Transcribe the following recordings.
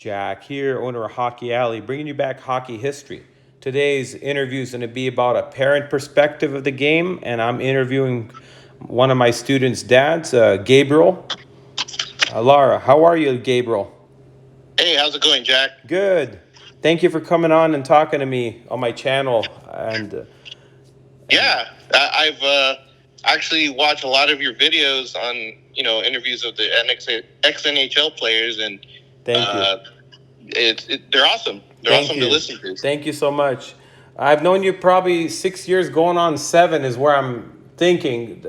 Jack here, owner of Hockey Alley, bringing you back hockey history. Today's interview is going to be about a parent perspective of the game, and I'm interviewing one of my students' dads, Gabriel. Lara, how are you, Gabriel? Hey, how's it going, Jack? Good. Thank you for coming on and talking to me on my channel. Yeah, I've actually watched a lot of your videos on interviews of the ex NHL players, and Thank you. they're awesome. They're Thank awesome you. to listen to. Thank you so much. I've known you probably 6 years, going on 7 is where I'm thinking.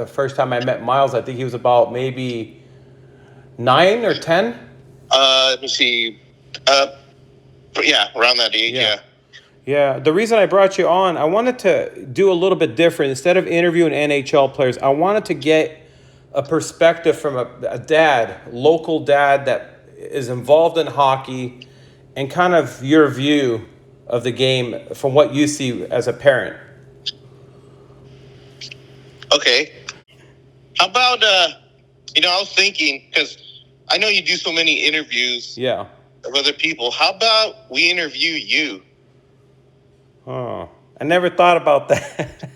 First time I met Miles, I think he was about maybe 9 or 10. Let me see. Yeah, around that age. Yeah. Yeah, the reason I brought you on, I wanted to do a little bit different. Instead of interviewing NHL players, I wanted to get a perspective from a dad, local dad that is involved in hockey, and kind of your view of the game from what you see as a parent. Okay. How about I was thinking, because I know you do so many interviews Yeah. of other people. How about we interview you? Oh, I never thought about that.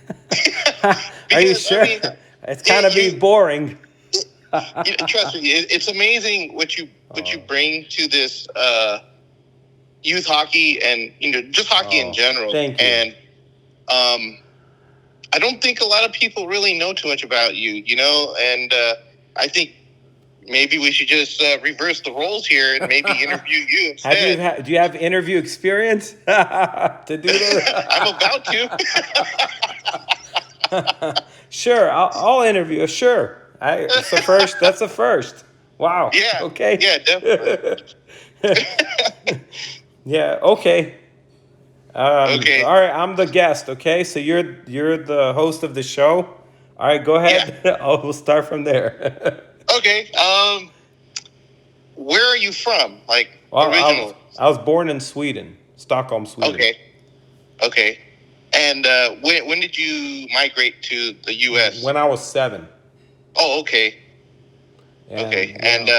Are you sure? It's kind of be boring. Trust me, it's amazing what you bring to this youth hockey and just hockey in general. Thank you. And I don't think a lot of people really know too much about you, and I think maybe we should just reverse the roles here and maybe interview you instead. Do you have interview experience to do this? I'm about to. Sure, I'll interview. Sure, it's the first. That's the first. Wow. Yeah. Okay. Yeah, definitely. Yeah. Okay. Okay. All right. I'm the guest. Okay. So you're the host of the show. All right. Go ahead. Yeah. We'll start from there. Okay. Where are you from? Original? I was born in Sweden, Stockholm, Sweden. Okay. And when did you migrate to the U.S.? When I was 7. Oh, okay. Okay. And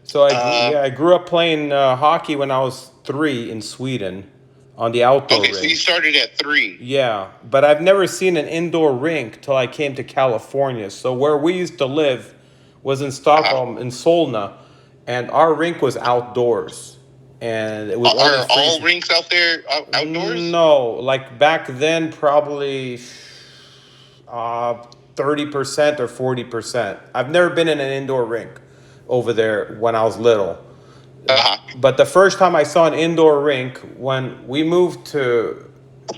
so I grew up playing hockey when I was 3 in Sweden on the outdoor rink. So you started at 3. Yeah, but I've never seen an indoor rink till I came to California. So where we used to live was in Stockholm, in Solna, and our rink was outdoors. And it was are all rinks out there outdoors? No, like back then, probably 30% or 40%. I've never been in an indoor rink over there when I was little. But the first time I saw an indoor rink, when we moved to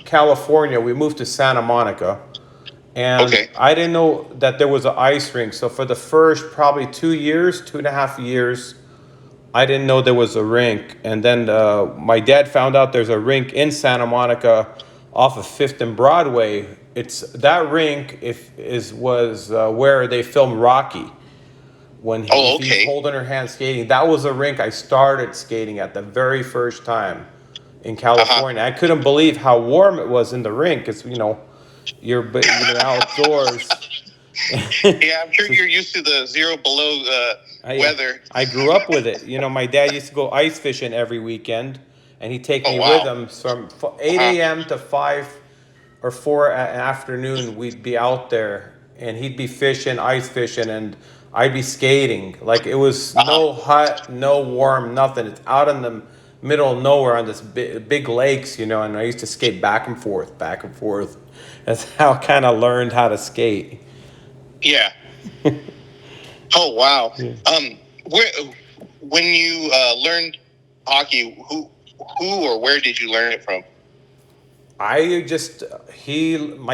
California, we moved to Santa Monica. And I didn't know that there was an ice rink. So for the first probably 2.5 years, I didn't know there was a rink. And then my dad found out there's a rink in Santa Monica off of 5th and Broadway. It's that rink was where they filmed Rocky. When he's holding her hand skating. That was a rink I started skating at the very first time in California. I couldn't believe how warm it was in the rink because, you're outdoors. Yeah, I'm sure you're used to the 0 below weather. I grew up with it. My dad used to go ice fishing every weekend, and he'd take me with him from 8 a.m. to 5 or 4 afternoon. We'd be out there, and he'd be fishing, ice fishing, and I'd be skating. Like, it was no hot, no warm, nothing. It's out in the middle of nowhere on this big lakes, and I used to skate back and forth. That's how I kind of learned how to skate. Yeah. Oh, wow. Yeah. When you learned hockey, who or where did you learn it from? My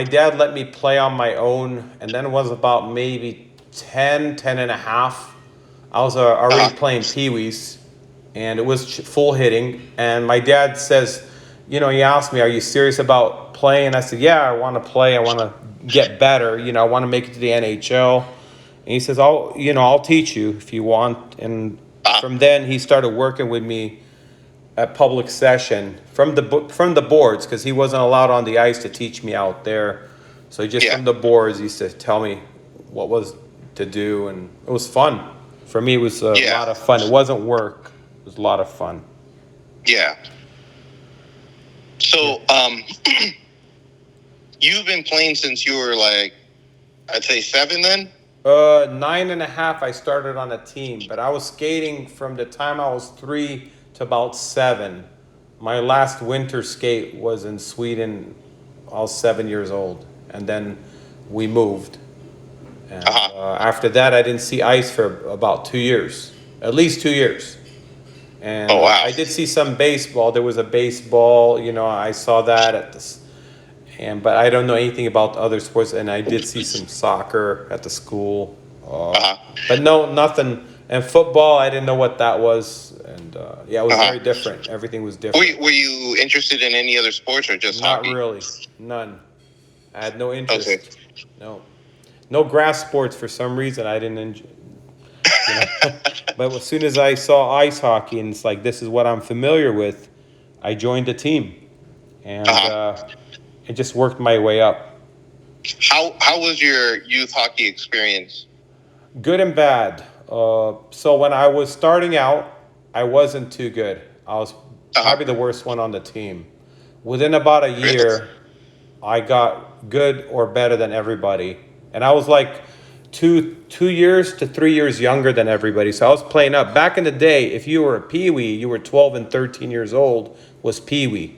dad let me play on my own, and then it was about maybe 10 and a half. I was already playing Pee-wees, and it was full hitting. And my dad says, he asked me, "Are you serious about playing?" I said, "Yeah, I want to play. I want to get better. I want to make it to the NHL." And he says, I'll teach you if you want." And from then, he started working with me at public session from the boards, because he wasn't allowed on the ice to teach me out there. So from the boards, he used to tell me what was to do, and it was fun. For me, it was a lot of fun. It wasn't work. It was a lot of fun. Yeah. So, you've been playing since you were like, I'd say 7 then? 9.5, I started on a team, but I was skating from the time I was 3 to about 7. My last winter skate was in Sweden. I was 7 years old, and then we moved. And after that, I didn't see ice for about 2 years, at least 2 years. And Oh, wow. I did see some baseball. There was a baseball, I saw that at this, but I don't know anything about other sports. And I did see some soccer at the school, but no, nothing. And football, I didn't know what that was. And yeah, it was very different. Everything was different. Were you interested in any other sports or just Not hockey? really, none. I had no interest. Okay. No grass sports for some reason. I didn't enjoy. But as soon as I saw ice hockey and it's like, this is what I'm familiar with, I joined the team, and it just worked my way up. How was your youth hockey experience? Good and bad. So when I was starting out, I wasn't too good. I was probably the worst one on the team. Within about a year, I got good or better than everybody, and I was like 2 years to 3 years younger than everybody. So I was playing up. Back in the day, if you were a peewee, you were 12 and 13 years old, was peewee.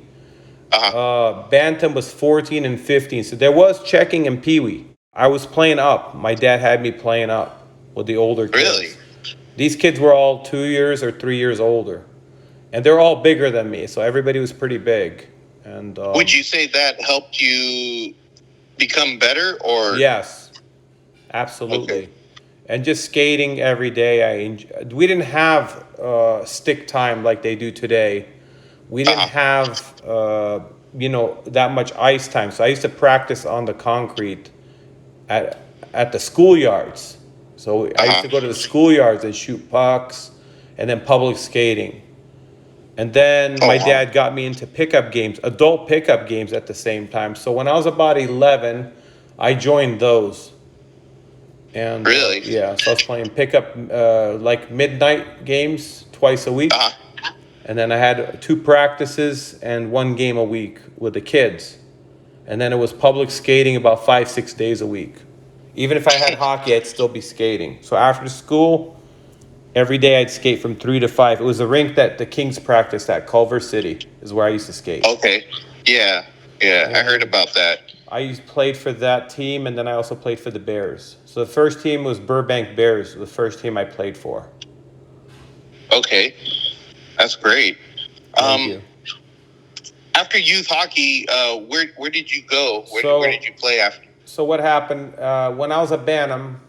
Bantam was 14 and 15. So there was checking in peewee. I was playing up. My dad had me playing up with the older kids. Really? These kids were all 2 years or 3 years older. And they're all bigger than me. So everybody was pretty big. And would you say that helped you become better, or? Yes. Absolutely. Okay. And just skating every day. We didn't have stick time like they do today. We didn't have, that much ice time. So I used to practice on the concrete at the schoolyards. So I used to go to the schoolyards and shoot pucks, and then public skating. And then my dad got me into pickup games, adult pickup games at the same time. So when I was about 11, I joined those. And really? Yeah, so I was playing pickup like midnight games twice a week. And then I had 2 practices and 1 game a week with the kids. And then it was public skating about 5-6 days a week. Even if I had hockey, I'd still be skating. So after school, every day I'd skate from 3 to 5. It was a rink that the Kings practiced at, Culver City, is where I used to skate. Okay. Yeah. I heard about that. I played for that team, and then I also played for the Bears. So the first team was Burbank Bears, the first team I played for. Okay. That's great. Thank you. After youth hockey, where did you go? Where did you play after? So what happened, when I was a Bantam,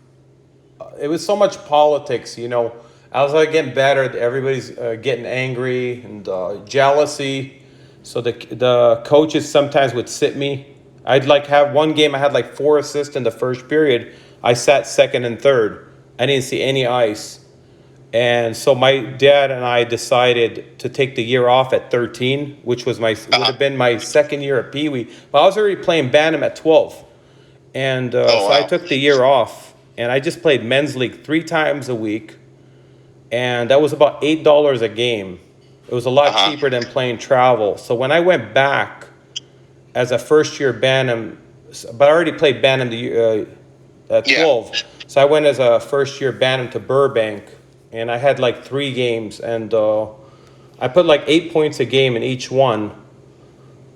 it was so much politics, I was like getting better. Everybody's getting angry and jealousy. So the coaches sometimes would sit me. I'd like have one game, I had like 4 assists in the first period. I sat second and third. I didn't see any ice. And so my dad and I decided to take the year off at 13, which was would have been my second year at Pee Wee. But I was already playing Bantam at 12. And so I took the year off, and I just played men's league 3 times a week. And that was about $8 a game. It was a lot cheaper than playing travel. So when I went back as a first-year Bantam, but I already played Bantam at 12. Yeah. So I went as a first-year Bantam to Burbank, and I had like 3 games, and I put like 8 points a game in each one.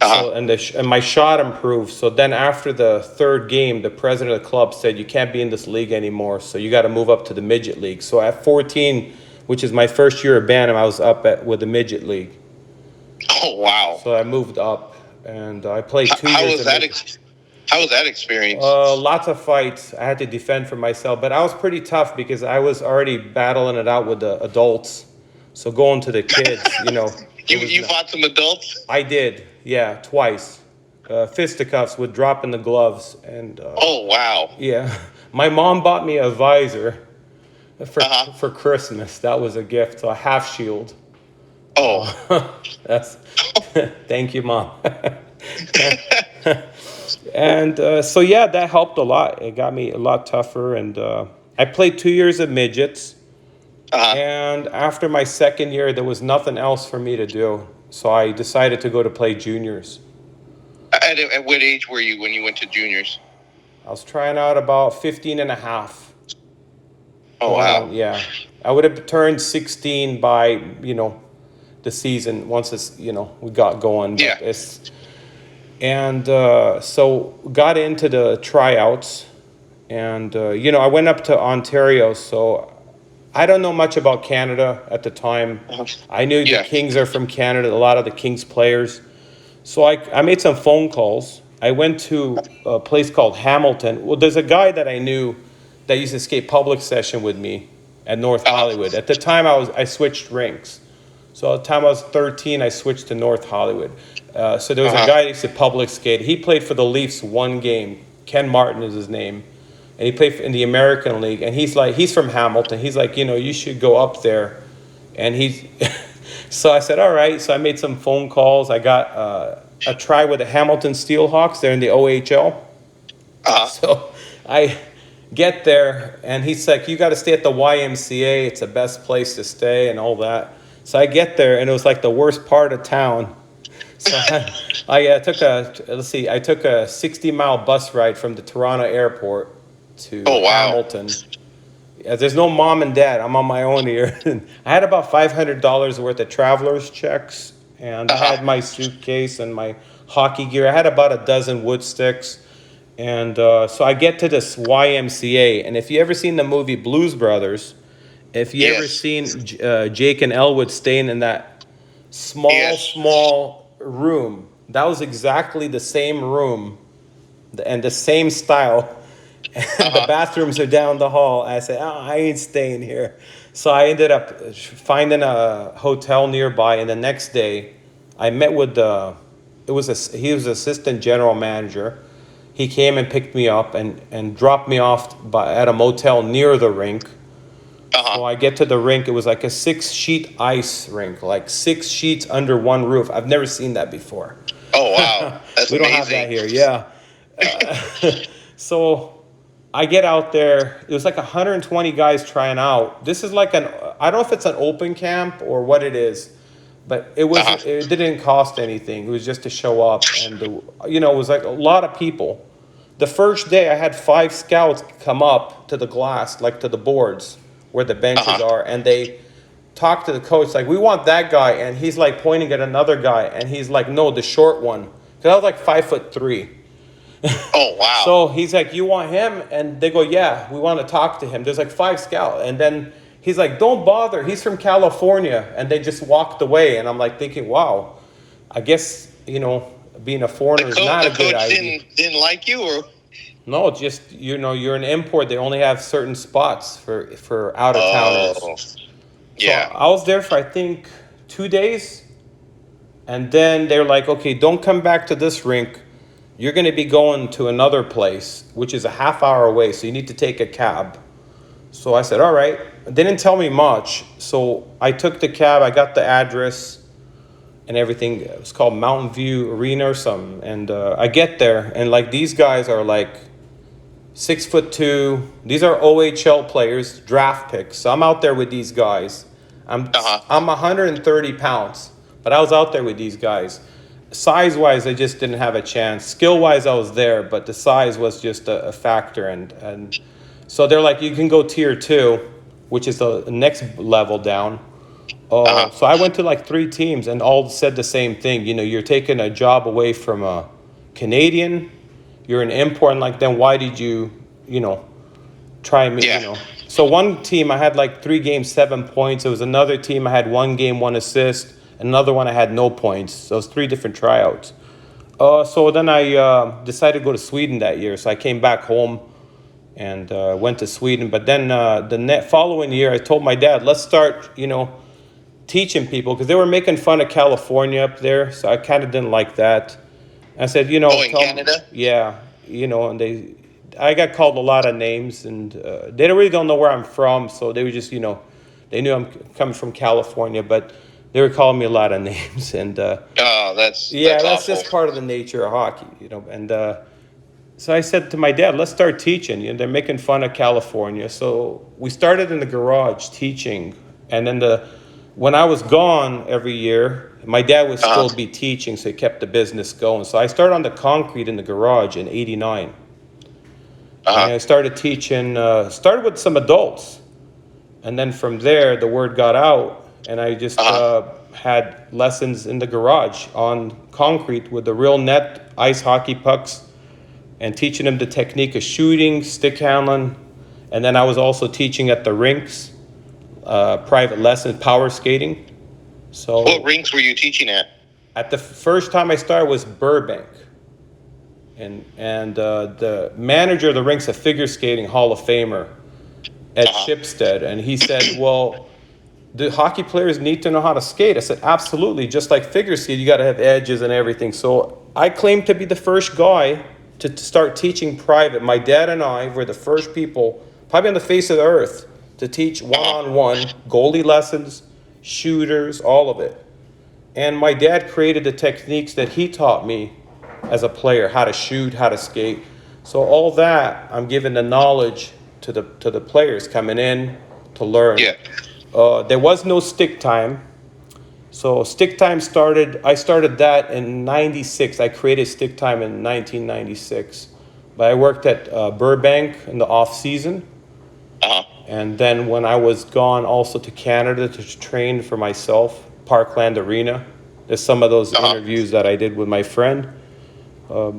So, and my shot improved. So then after the 3rd game, the president of the club said, you can't be in this league anymore, so you got to move up to the midget league. So at 14, which is my first year at Bantam, I was up with the midget league. Oh, wow. So I moved up, and I played 2 years. How was that experience? Lots of fights. I had to defend for myself, but I was pretty tough because I was already battling it out with the adults. So going to the kids, You fought some adults? I did, yeah, twice. Fisticuffs with dropping the gloves. And oh, wow. Yeah. My mom bought me a visor for Christmas. That was a gift, so a half shield. Oh. That's thank you, Mom. And so, yeah, that helped a lot. It got me a lot tougher. And I played 2 years of midgets. And after my second year, there was nothing else for me to do. So I decided to go to play juniors. At what age were you when you went to juniors? I was trying out about 15 and a half. Oh, wow. Yeah. I would have turned 16 by, the season once it's, we got going. But Yeah. So got into the tryouts. And, I went up to Ontario. So I don't know much about Canada at the time. I knew Yeah. the Kings are from Canada, a lot of the Kings players. So I made some phone calls. I went to a place called Hamilton. Well, there's a guy that I knew that used to skate public session with me at North Hollywood. At the time, I switched rinks. So at the time I was 13, I switched to North Hollywood. So there was a guy that used to public skate. He played for the Leafs one game. Ken Martin is his name. And he played in the American League. And he's from Hamilton. He's like, you should go up there. And so I said, all right. So I made some phone calls. I got a try with the Hamilton Steelhawks. They're in the OHL. So I get there, and he's like, you got to stay at the YMCA. It's the best place to stay and all that. So I get there, and it was like the worst part of town. So I took a 60-mile bus ride from the Toronto airport to Hamilton. Yeah, there's no mom and dad. I'm on my own here. I had about $500 worth of traveler's checks, and I had my suitcase and my hockey gear. I had about a dozen wood sticks. And so I get to this YMCA, and if you ever seen the movie Blues Brothers, if you ever seen Jake and Elwood staying in that small room, that was exactly the same room and the same style. And the bathrooms are down the hall. I said, I ain't staying here. So I ended up finding a hotel nearby, and the next day I met with he was assistant general manager. He came and picked me up and dropped me off at a motel near the rink. So I get to the rink. It was like a 6-sheet ice rink, like 6 sheets under one roof. I've never seen that before. Oh, wow. That's we don't amazing. have that here, yeah. So I get out there. It was like 120 guys trying out. This is like I don't know if it's an open camp or what it is, but it was. It didn't cost anything. It was just to show up, and it was like a lot of people. The first day, I had 5 scouts come up to the glass, like to the boards where the benches are, and they talked to the coach, like, we want that guy, and he's like pointing at another guy, and he's like, no, the short one, because I was like 5'3". Oh, wow. So he's like, you want him? And they go, yeah, we want to talk to him. There's like 5 scouts, and then he's like, don't bother, he's from California, and they just walked away, and I'm like thinking, wow, I guess being a foreigner is not a good idea. Didn't like you, or? No, just you're an import. They only have certain spots for out of towners. Yeah. So I was there for I think 2 days, and then they're like, okay, don't come back to this rink. You're going to be going to another place, which is a half hour away. So you need to take a cab. So I said, all right. They didn't tell me much. So I took the cab. I got the address and everything. It was called Mountain View Arena or something. And I get there, and like these guys are like 6'2". These are OHL players, draft picks. So I'm out there with these guys. I'm 130 pounds, but I was out there with these guys. Size-wise, I just didn't have a chance. Skill-wise, I was there, but the size was just a factor. And so they're like, you can go tier 2, which is the next level down. So I went to like 3 teams, and all said the same thing. You're taking a job away from a Canadian. You're an import, and like, then why did you, try me, So one team, I had like 3 games, 7 points. It was another team, I had 1 game, 1 assist. Another one, I had no points. So it was 3 different tryouts. So then I decided to go to Sweden that year. So I came back home and went to Sweden. But then the following year, I told my dad, let's start, teaching people, because they were making fun of California up there. So I kind of didn't like that. I said, in Canada? Yeah, and I got called a lot of names, and they really don't know where I'm from, so they were just, they knew I'm coming from California, but they were calling me a lot of names, and that's that's awful. just part of the nature of hockey, and So I said to my dad, let's start teaching. You know, they're making fun of California. So we started in the garage teaching. And then when I was gone every year, my dad would Uh-huh. still be teaching, so he kept the business going. So I started on the concrete in the garage in '89. And I started teaching, started with some adults. And then from there, the word got out. And I just had lessons in the garage on concrete with the real net, ice hockey pucks, and teaching them the technique of shooting, stick handling. And then I was also teaching at the rinks, private lessons, power skating. So What rinks were you teaching at? at the first time I started was Burbank. And the manager of the rinks, a figure skating Hall of Famer, Ed Shipstead, and he said, well, do hockey players need to know how to skate? I said, absolutely. Just like figure skate, you got to have edges and everything. So I claim to be the first guy to start teaching private. My dad and I were the first people, probably on the face of the earth, to teach one-on-one goalie lessons, shooters, all of it. And my dad created the techniques that he taught me as a player, how to shoot, how to skate. So all that, I'm giving the knowledge to the players coming in to learn. Yeah. There was no stick time. So stick time I started that in 96. I created stick time in 1996. But I worked at Burbank in the off season. And then when I was gone also to Canada to train for myself, Parkland Arena. There's some of those interviews that I did with my friend.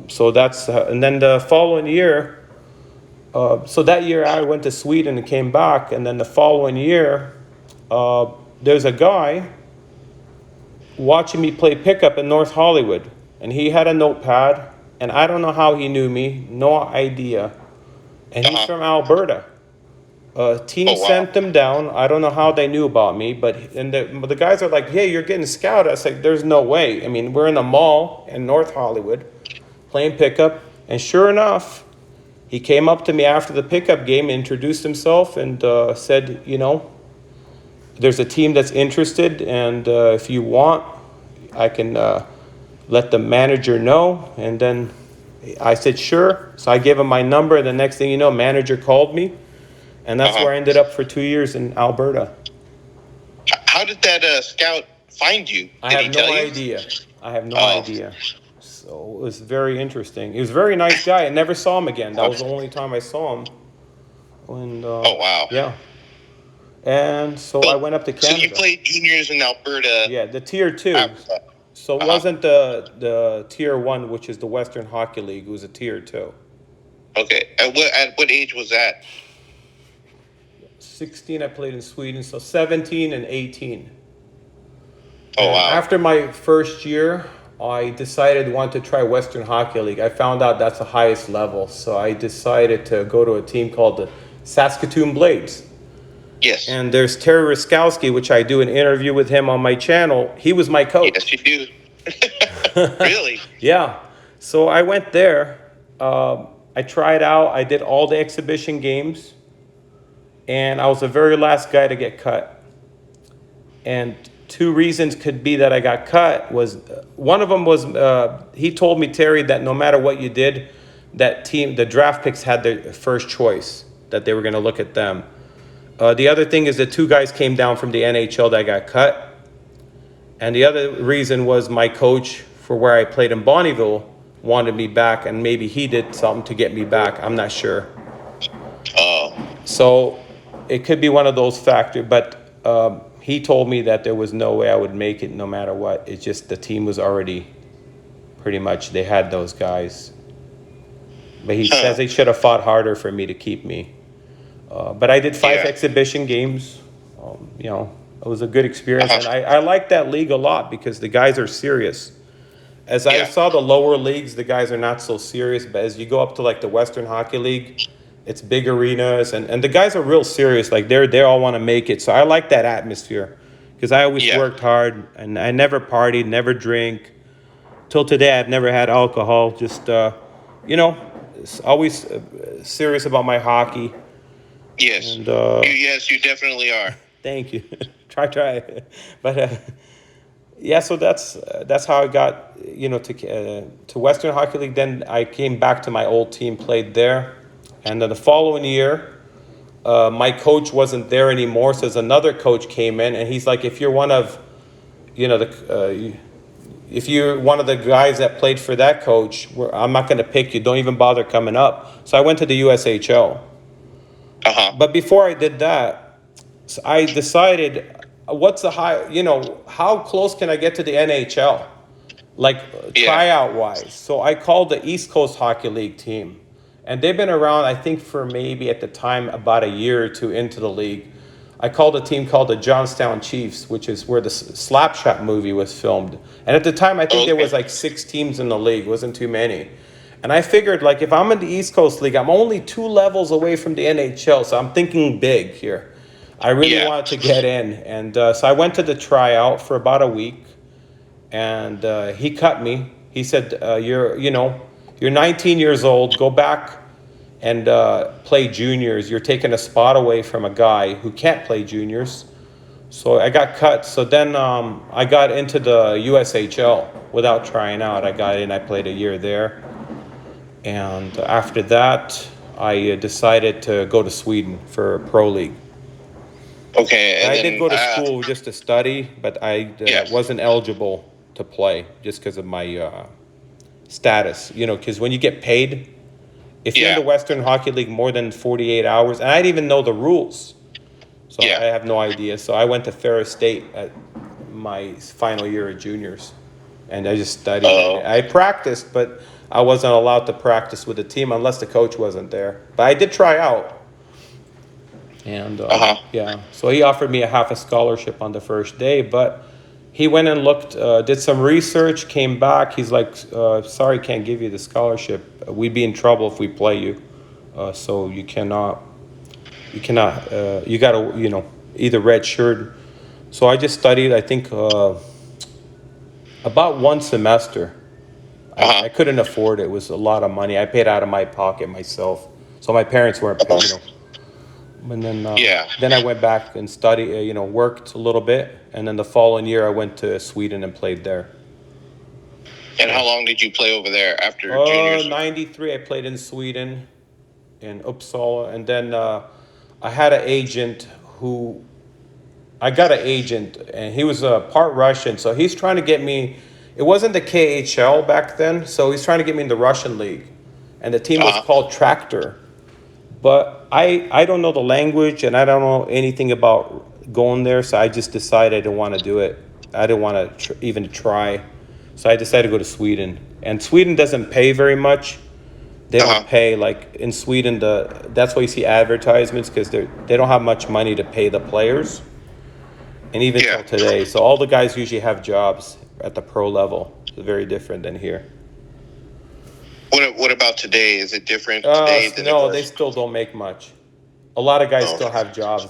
So that's, and then the following year, so that year I went to Sweden and came back. And then the following year, there's a guy watching me play pickup in North Hollywood. And he had a notepad. And I don't know how he knew me, no idea. And he's from Alberta. Team sent them down. I don't know how they knew about me, but the guys are like, hey, you're getting scouted. I was like, there's no way. I mean, we're in a mall in North Hollywood playing pickup. And sure enough, he came up to me after the pickup game, introduced himself, and said, you know, there's a team that's interested, and if you want, I can let the manager know. And then I said, sure. So I gave him my number, and the next thing you know, manager called me. And that's where I ended up for 2 years in Alberta. How did that scout find you? I have no idea. I have no idea. So it was very interesting. He was a very nice guy. I never saw him again. That was the only time I saw him. And, oh, wow. Yeah. And so I went up to Canada. So you played juniors in Alberta. Yeah, the Tier 2. So it wasn't the Tier 1, which is the Western Hockey League. It was a Tier 2. Okay. At what age was that? 16 I played in Sweden, so 17 and 18. Oh, wow. After my first year, I decided I wanted to try Western Hockey League. I found out that's the highest level, so I decided to go to a team called the Saskatoon Blades. Yes. And there's Terry Ruskowski, which I do an interview with him on my channel. He was my coach. Yes, you do. Really? Yeah. So I went there. I tried out. I did all the exhibition games. And I was the very last guy to get cut. And two reasons could be that I got cut was, one of them was, he told me, Terry, that no matter what you did, that team, the draft picks had their first choice, that they were going to look at them. The other thing is that two guys came down from the NHL that got cut. And the other reason was my coach for where I played in Bonnyville wanted me back, and maybe he did something to get me back. I'm not sure. So it could be one of those factors, but he told me that there was no way I would make it no matter what. It's just the team was already pretty much, they had those guys. But he says they should have fought harder for me to keep me. But I did 5 exhibition games. You know, it was a good experience. And I like that league a lot because the guys are serious. As I saw the lower leagues, the guys are not so serious. But as you go up to like the Western Hockey League, it's big arenas. And the guys are real serious. Like they all want to make it. So I like that atmosphere because I always worked hard. And I never partied, never drink. Till today, I've never had alcohol. Just, you know, always serious about my hockey. Yes. And, yes, you definitely are. Thank you. try. But yeah, so that's how I got, to Western Hockey League. Then I came back to my old team, played there, and then the following year, my coach wasn't there anymore. So another coach came in, and he's like, if you're one of, if you're one of the guys that played for that coach, I'm not going to pick you. Don't even bother coming up. So I went to the USHL. But before I did that, so I decided, what's the high, how close can I get to the NHL? Like tryout wise. So I called the East Coast Hockey League team. And they've been around, I think, for maybe at the time about a year or two into the league. I called a team called the Johnstown Chiefs, which is where the Slapshot movie was filmed. And at the time, I think there was like 6 teams in the league. Wasn't too many. And I figured, like, if I'm in the East Coast League, I'm only 2 levels away from the NHL. So I'm thinking big here. I really wanted to get in. And so I went to the tryout for about a week. And he cut me. He said, you're 19 years old. Go back and play juniors. You're taking a spot away from a guy who can't play juniors. So I got cut. So then I got into the USHL without trying out. I got in. I played a year there. And after that, I decided to go to Sweden for Pro League. Okay. And I did go to school just to study, but I wasn't eligible to play just because of my status. Because when you get paid, if you're in the Western Hockey League more than 48 hours, and I didn't even know the rules, so I have no idea. So I went to Ferris State at my final year of juniors, and I just studied. I practiced, but I wasn't allowed to practice with the team unless the coach wasn't there. But I did try out. And so he offered me a half a scholarship on the first day, but he went and looked, did some research, came back. He's like, sorry, can't give you the scholarship. We'd be in trouble if we play you. So you cannot, you got to, either red shirt. So I just studied, I think, about 1 semester. I couldn't afford it. It was a lot of money. I paid out of my pocket myself. So my parents weren't paying, And then, then I went back and studied, worked a little bit. And then the following year, I went to Sweden and played there. And how long did you play over there after juniors? 93, I played in Sweden, in Uppsala. And then I had an agent and he was part Russian. So he's trying to get me, it wasn't the KHL back then. So he's trying to get me in the Russian league. And the team was called Tractor. But I don't know the language, and I don't know anything about going there, so I just decided I didn't want to do it. I didn't want to even try. So I decided to go to Sweden. And Sweden doesn't pay very much. They don't pay, like in Sweden, that's why you see advertisements, because they don't have much money to pay the players. And even till today. So all the guys usually have jobs at the pro level. It's very different than here. What about today? Is it different today than it was? They still don't make much. A lot of guys still have jobs.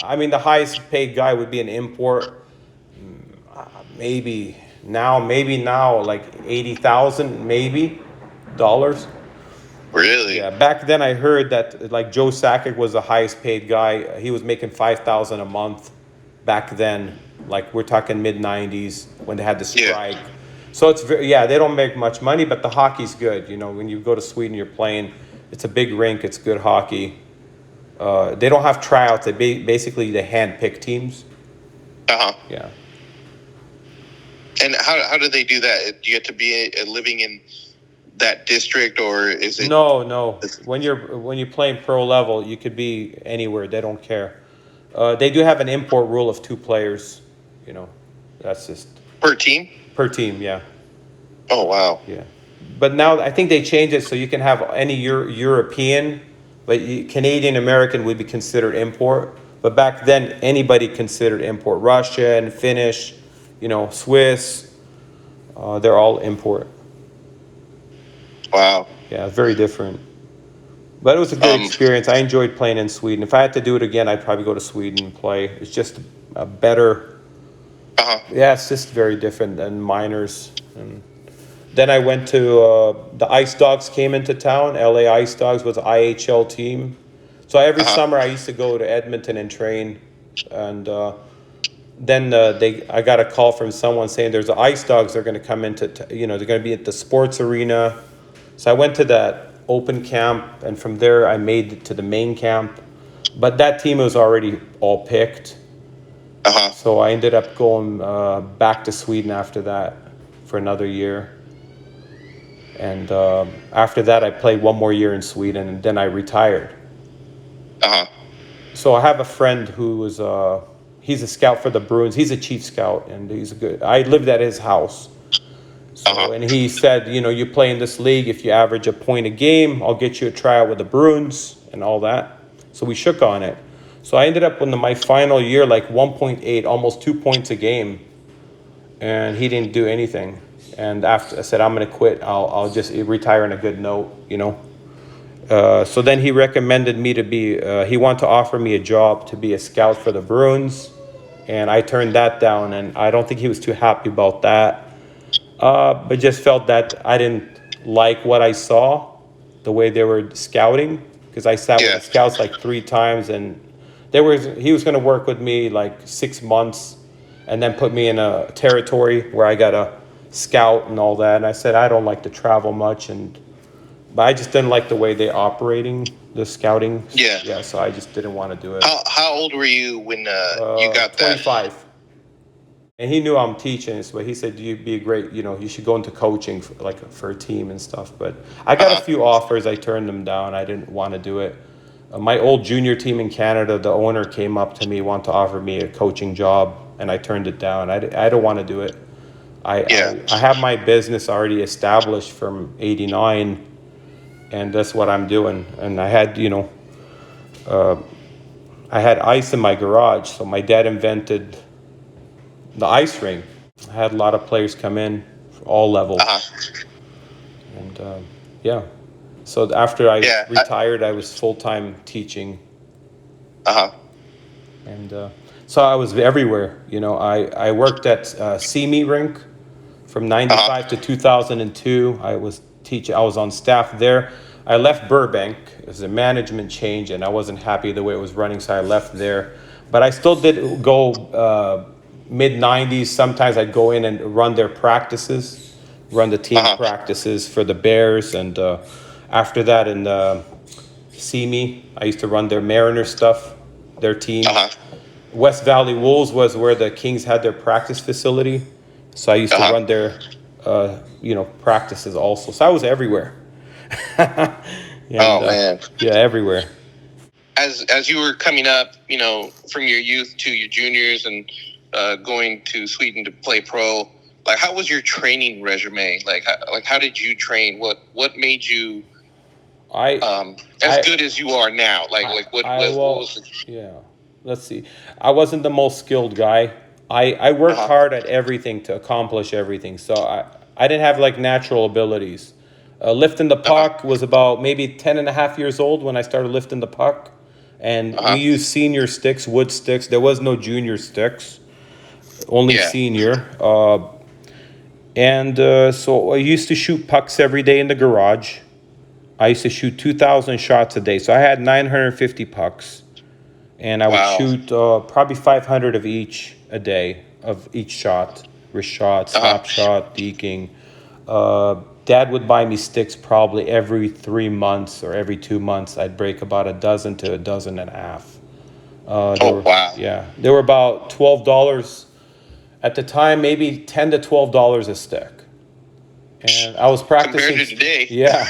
I mean, the highest paid guy would be an import. Maybe now, like 80,000, maybe dollars. Really? Yeah. Back then, I heard that like Joe Sakic was the highest paid guy. He was making $5,000 a month. Back then, like we're talking mid '90s when they had the strike. Yeah. So it's they don't make much money, but the hockey's good. When you go to Sweden, you're playing. It's a big rink. It's good hockey. They don't have tryouts. They basically hand pick teams. Yeah. And how do they do that? Do you have to be living in that district, or is it? No. When you're playing pro level, you could be anywhere. They don't care. They do have an import rule of 2 players. That's just per team. Per team, yeah. Oh, wow. Yeah. But now I think they changed it so you can have any European, but Canadian American would be considered import. But back then, anybody considered import. Russian, Finnish, Swiss, they're all import. Wow. Yeah, very different. But it was a good experience. I enjoyed playing in Sweden. If I had to do it again, I'd probably go to Sweden and play. It's just a better... Yeah, it's just very different than minors. And then I went to the Ice Dogs came into town. LA Ice Dogs was an IHL team. So every summer I used to go to Edmonton and train. And then I got a call from someone saying there's the Ice Dogs. They're going to come into, they're going to be at the sports arena. So I went to that open camp, and from there I made it to the main camp. But that team was already all picked. Uh-huh. So I ended up going back to Sweden after that for another year. And after that, I played one more year in Sweden, and then I retired. Uh-huh. So I have a friend who was he's a scout for the Bruins. He's a chief scout, and he's a good. I lived at his house. So, Uh-huh. and he said, you play in this league. If you average a point a game, I'll get you a tryout with the Bruins and all that. So we shook on it. So I ended up in my final year like 1.8, almost 2 points a game, and he didn't do anything. And after I said I'm gonna quit, I'll just retire on a good note, So then he recommended me to be. He wanted to offer me a job to be a scout for the Bruins, and I turned that down. And I don't think he was too happy about that. But just felt that I didn't like what I saw, the way they were scouting, because I sat with the scouts like 3 times, and he was going to work with me like 6 months, and then put me in a territory where I got to scout and all that. And I said I don't like to travel much, but I just didn't like the way they operating the scouting. Yeah. Yeah. So I just didn't want to do it. How old were you when you got that? 25. And he knew I'm teaching, so he said, "You'd be a great, you should go into coaching for a team and stuff." But I got a few offers. I turned them down. I didn't want to do it. My old junior team in Canada, the owner came up to me, wanted to offer me a coaching job, and I turned it down. I don't want to do it. I have my business already established from '89, and that's what I'm doing. And I had, I had ice in my garage, so my dad invented the ice rink. I had a lot of players come in, all levels. And so after I retired, I was full-time teaching. And so I was everywhere. I worked at Simi Rink from 95 to 2002. I was on staff there. I left Burbank. It was a management change, and I wasn't happy the way it was running, so I left there. But I still did go mid-90s. Sometimes I'd go in and run their practices, run the team practices for the Bears. And after that in Simi, I used to run their Mariner stuff, their team. West Valley Wolves was where the Kings had their practice facility. So I used to run their, practices also. So I was everywhere. Man. Yeah, everywhere. As you were coming up, from your youth to your juniors and going to Sweden to play pro, like how was your training resume? Like how did you train? What made you good as you are now? What was it? Yeah. Let's see. I wasn't the most skilled guy. I worked hard at everything to accomplish everything. So I didn't have like natural abilities. Lifting the puck was about maybe 10 and a half years old when I started lifting the puck. And we used senior sticks, wood sticks. There was no junior sticks, only senior. So I used to shoot pucks every day in the garage. I used to shoot 2,000 shots a day. So I had 950 pucks. And I would shoot probably 500 of each a day, of each shot. Wrist shot, slap shot, deking. Dad would buy me sticks probably every 3 months or every 2 months. I'd break about a dozen to a dozen and a half. Yeah. They were about $12 at the time, maybe $10 to $12 a stick. And I was practicing. Compared to today. Yeah.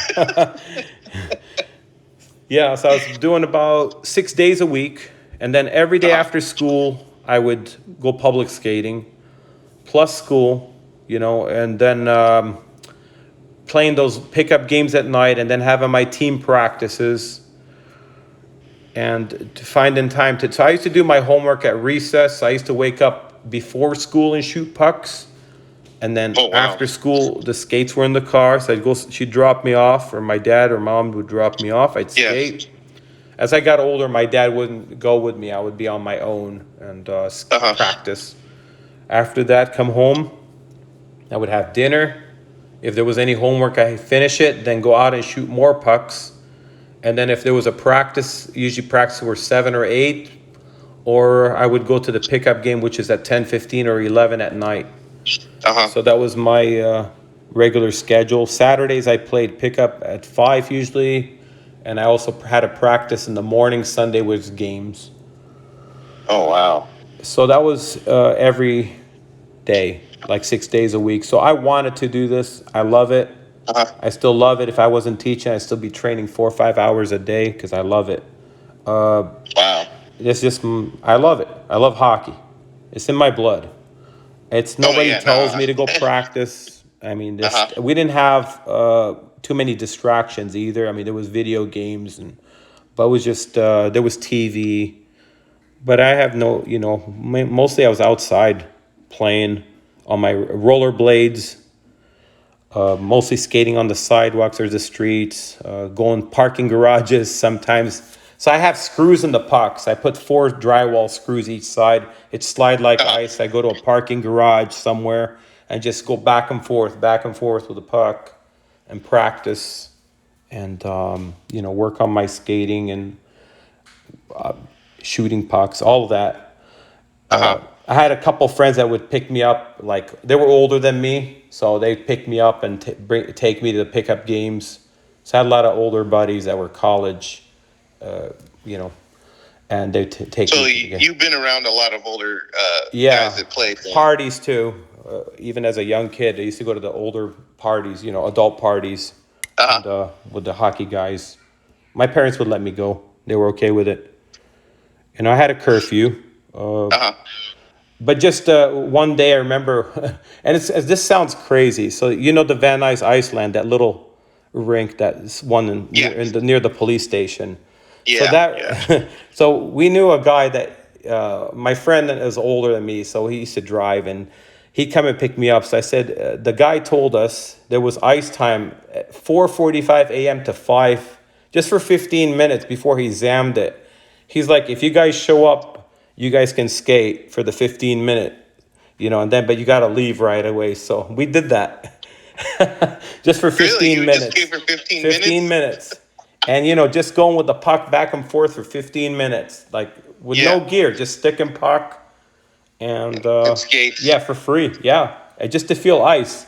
Yeah, so I was doing about 6 days a week. And then every day after school, I would go public skating, plus school, and then playing those pickup games at night, and then having my team practices, and finding time to. So I used to do my homework at recess. I used to wake up before school and shoot pucks, and then after school, the skates were in the car. So I'd go. She'd drop me off, or my dad or mom would drop me off. I'd skate. As I got older, my dad wouldn't go with me. I would be on my own and practice. After that, come home. I would have dinner. If there was any homework, I finish it, then go out and shoot more pucks. And then if there was a practice, usually practice were 7 or 8, or I would go to the pickup game, which is at 10:15 or 11 at night. Uh-huh. So that was my regular schedule. Saturdays I played pickup at 5 usually, and I also had a practice in the morning. Sunday was games. Oh, wow. So that was every day, like 6 days a week. So I wanted to do this. I love it. Uh-huh. I still love it. If I wasn't teaching, I'd still be training 4 or 5 hours a day because I love it. Wow. It's just, I love it. I love hockey. It's in my blood. It's nobody yeah, tells no. me to go practice. I mean, Uh-huh. we didn't have too many distractions either. I mean, there was video games, but it was just there was TV. But I have no, mostly I was outside playing on my rollerblades, mostly skating on the sidewalks or the streets, going parking garages sometimes. So I have screws in the pucks. I put 4 drywall screws each side. It slide like ice. I go to a parking garage somewhere and just go back and forth with the puck and practice and, work on my skating and shooting pucks, all of that. Uh-huh. I had a couple friends that would pick me up, like they were older than me, so they'd pick me up and take me to the pickup games. So I had a lot of older buddies that were college, and they take So me to the game. you've been around a lot of older Yeah, guys that played. Then. parties too. Even as a young kid, I used to go to the older parties, adult parties, Uh-huh. and, with the hockey guys. My parents would let me go; they were okay with it. I had a curfew. Uh-huh. But just one day, I remember, and this sounds crazy. So the Van Nuys Iceland, that little rink that's one near the police station. Yeah. So we knew a guy that my friend is older than me, so he used to drive, and he'd come and pick me up. So I said the guy told us there was ice time at 4:45 a.m. to 5, just for 15 minutes before he zammed it. He's like, if you guys show up, you guys can skate for the 15-minute, but you got to leave right away. So we did that just for 15 Really? You minutes. just skate for 15 15 minutes. And, just going with the puck back and forth for 15 minutes, like with no gear, just sticking puck and skates. yeah, for free. Yeah. And just to feel ice.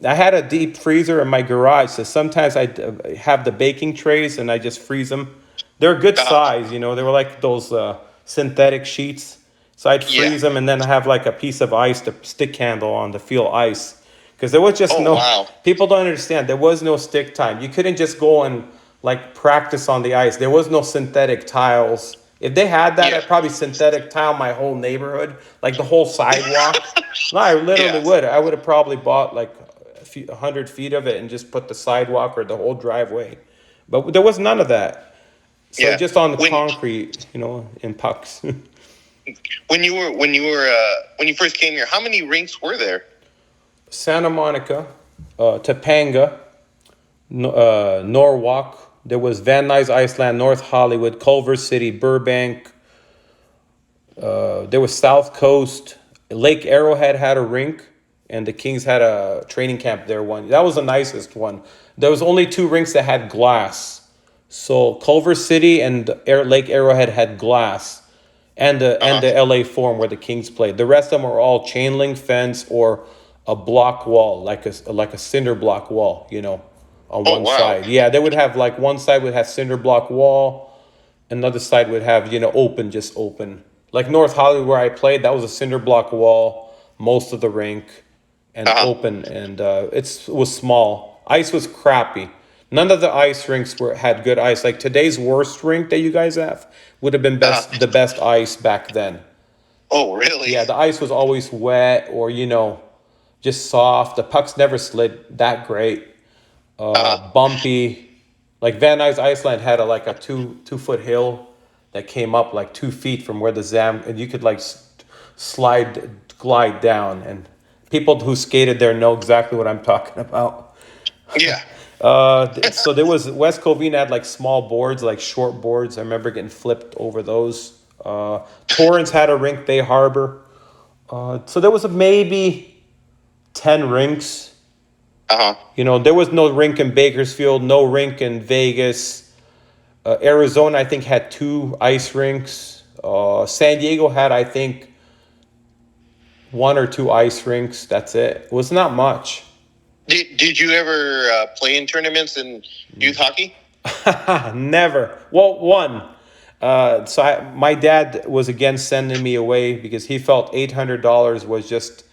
I had a deep freezer in my garage. So sometimes I have the baking trays and I just freeze them. They're good size, they were like those synthetic sheets. So I'd freeze them and then I have like a piece of ice to stick handle on to feel ice. Because there was just people don't understand. There was no stick time. You couldn't just go and like practice on the ice. There was no synthetic tiles. If they had that, I'd probably synthetic tile my whole neighborhood, like the whole sidewalk. No, I literally would. I would have probably bought like 100 feet of it and just put the sidewalk or the whole driveway. But there was none of that. So just on the concrete, in pucks. When you first came here, how many rinks were there? Santa Monica, Topanga, Norwalk. There was Van Nuys Iceland, North Hollywood, Culver City, Burbank. There was South Coast. Lake Arrowhead had a rink, and the Kings had a training camp there. That was the nicest one. There was only 2 rinks that had glass. So Culver City and Lake Arrowhead had glass, and the LA Forum where the Kings played. The rest of them were all chain link fence or a block wall, like a cinder block wall, on one side. Yeah, they would have like one side would have cinder block wall, another side would have just open. Like North Hollywood where I played, that was a cinder block wall, most of the rink, and open, and it was small. Ice was crappy. None of the ice rinks had good ice. Like today's worst rink that you guys have would have been the best ice back then. Oh, really? Yeah, the ice was always wet or, just soft. The pucks never slid that great. Bumpy. Like Van Nuys Iceland had a 2-foot hill that came up like 2 feet from where the Zam, and you could like glide down. And people who skated there know exactly what I'm talking about. Yeah. So there was West Covina had like small boards, like short boards. I remember getting flipped over those. Torrance had a rink, Bay Harbor. So there was maybe 10 rinks. There was no rink in Bakersfield, no rink in Vegas. Arizona, I think, had 2 ice rinks. San Diego had, I think, one or two ice rinks. That's it. It was not much. Did you ever play in tournaments in youth hockey? Never. Well, one. My dad was against sending me away because he felt $800 was just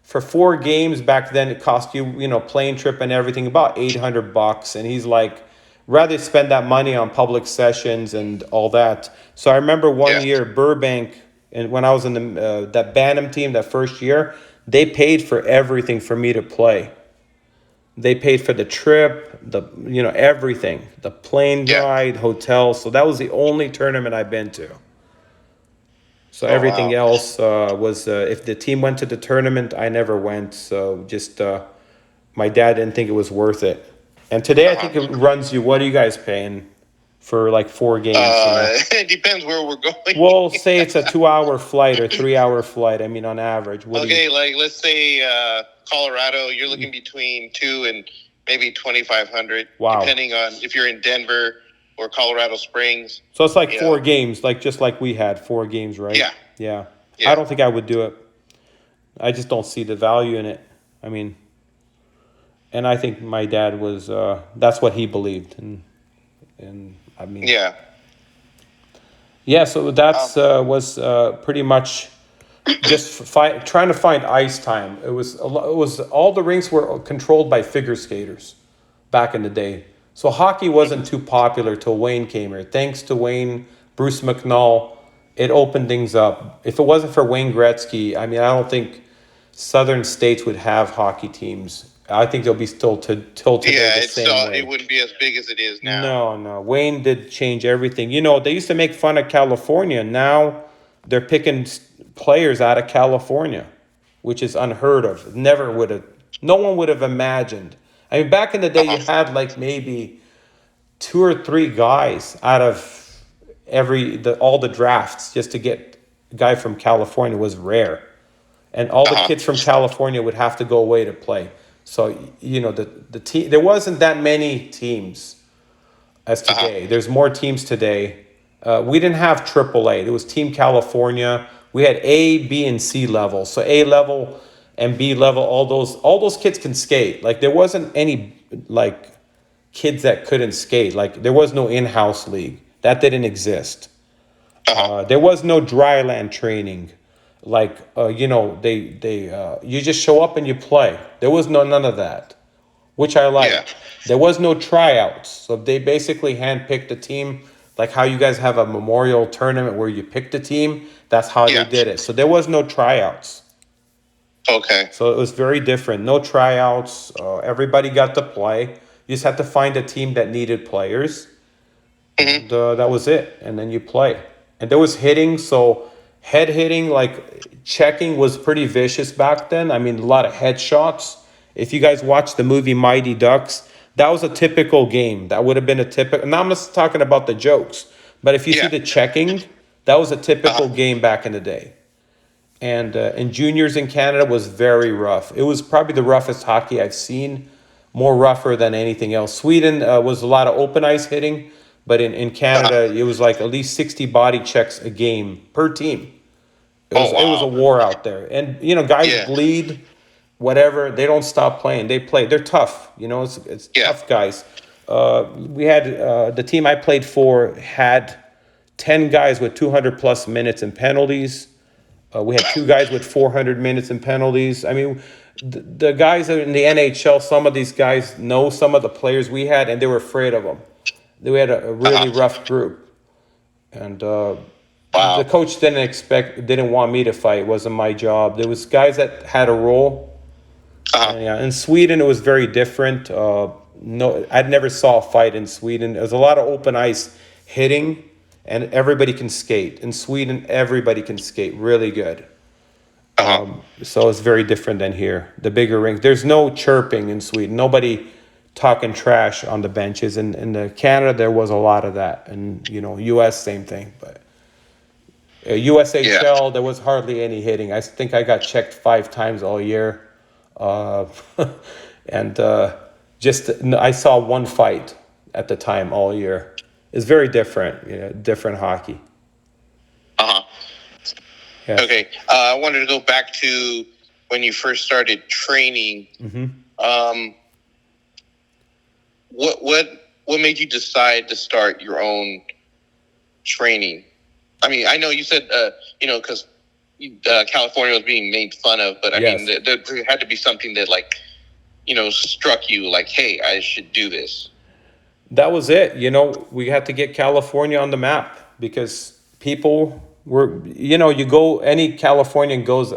for 4 games back then. It cost you, plane trip and everything about $800, and he's like, rather spend that money on public sessions and all that. So I remember one year Burbank, and when I was in that Bantam team that first year, they paid for everything for me to play. They paid for the trip, everything, the plane ride, hotel. So that was the only tournament I've been to. So everything else was, if the team went to the tournament, I never went. So just my dad didn't think it was worth it. And today I think it runs you, what are you guys paying for like 4 games? It depends where we're going. Well, say it's a 2-hour flight or 3-hour flight. I mean, on average. Like let's say Colorado, you're looking between 2 and maybe 2,500, depending on if you're in Denver or Colorado Springs. So it's like 4 games, just like we had 4 games, right? Yeah. I don't think I would do it. I just don't see the value in it. I mean, and I think my dad was, that's what he believed. And I mean. Yeah, so that's was pretty much just trying to find ice time. It was all the rinks were controlled by figure skaters back in the day. So hockey wasn't too popular till Wayne came here. Thanks to Wayne, Bruce McNall, it opened things up. If it wasn't for Wayne Gretzky, I mean, I don't think Southern states would have hockey teams. I think they'll be still tilted the same way. It wouldn't be as big as it is now. No. Wayne did change everything. They used to make fun of California. Now they're picking players out of California, which is unheard of. No one would have imagined. I mean, back in the day, you had like maybe 2 or 3 guys out of all the drafts just to get a guy from California was rare. And all the kids from California would have to go away to play. So, the team, there wasn't that many teams as today. There's more teams today. We didn't have AAA. It was Team California. We had A, B, and C level. So A level and B level, all those kids can skate. Like there wasn't any like kids that couldn't skate. Like there was no in-house league. That didn't exist. There was no dry land training. Like you just show up and you play. There was none of that, which I like. There was no tryouts, so they basically handpicked a team, like how you guys have a memorial tournament where you picked a team. That's how they did it. So there was no tryouts. Okay. So it was very different. No tryouts. Everybody got to play. You just had to find a team that needed players, and that was it. And then you play. And there was hitting, so. Head hitting, like checking, was pretty vicious back then. I mean, a lot of headshots. If you guys watch the movie Mighty Ducks, that was a typical game. That would have been a typical. Now I'm just talking about the jokes, but if you see the checking, that was a typical game back in the day. And juniors in Canada was very rough. It was probably the roughest hockey I've seen, more rougher than anything else. Sweden was a lot of open ice hitting. But in Canada, it was like at least 60 body checks a game per team. It was a war out there. And, guys bleed, whatever. They don't stop playing. They play. They're tough. It's tough guys. We had the team I played for had 10 guys with 200-plus minutes in penalties. We had 2 guys with 400 minutes in penalties. I mean, the guys in the NHL, some of these guys know some of the players we had, and they were afraid of them. We had a really rough group, and the coach didn't want me to fight. It wasn't my job. There was guys that had a role. In Sweden, it was very different. I never saw a fight in Sweden. There was a lot of open ice hitting, and everybody can skate. In Sweden, everybody can skate really good. So it's very different than here. The bigger rink. There's no chirping in Sweden. Nobody talking trash on the benches. In the Canada, there was a lot of that. And, U.S., same thing. But USHL, there was hardly any hitting. I think I got checked 5 times all year. And I saw 1 fight at the time all year. It's very different, different hockey. Yes. Okay. I wanted to go back to when you first started training. Um, what made you decide to start your own training? I mean, I know you said because California was being made fun of, but I Yes. mean, there had to be something that struck you like, hey, I should do this. That was it. We had to get California on the map because people were, you go, any Californian goes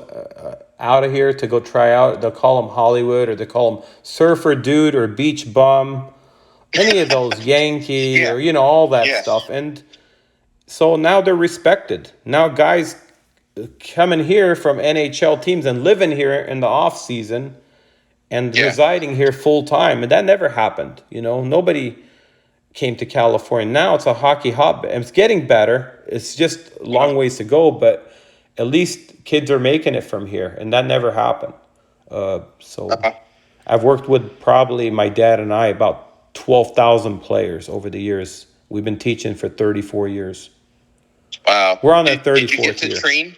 out of here to go try out, they'll call them Hollywood or they call them surfer dude or beach bum, any of those, Yankee Yeah. or, all that Yes. stuff. And so now they're respected. Now guys coming here from NHL teams and living here in the off season and Yeah. residing here full time. And that never happened. Nobody came to California. Now it's a hockey hotbed. And it's getting better. It's just a long ways to go, but at least kids are making it from here. And that never happened. So I've worked with probably my dad and I about 12,000 players over the years. We've been teaching for 34 years. Wow. We're on our Did you 34th get to year. train?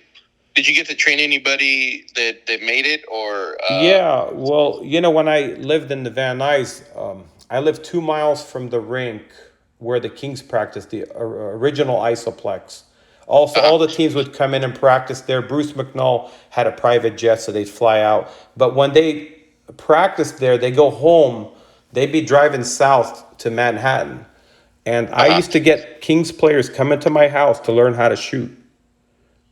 Did you get to train anybody that made it, or? Yeah, well, when I lived in the Van Nuys, I lived 2 miles from the rink where the Kings practiced, the original Isoplex. Also, all the teams would come in and practice there. Bruce McNall had a private jet, so they'd fly out. But when they practiced there, they go home, they'd be driving south to Manhattan. And I used to get Kings players coming to my house to learn how to shoot.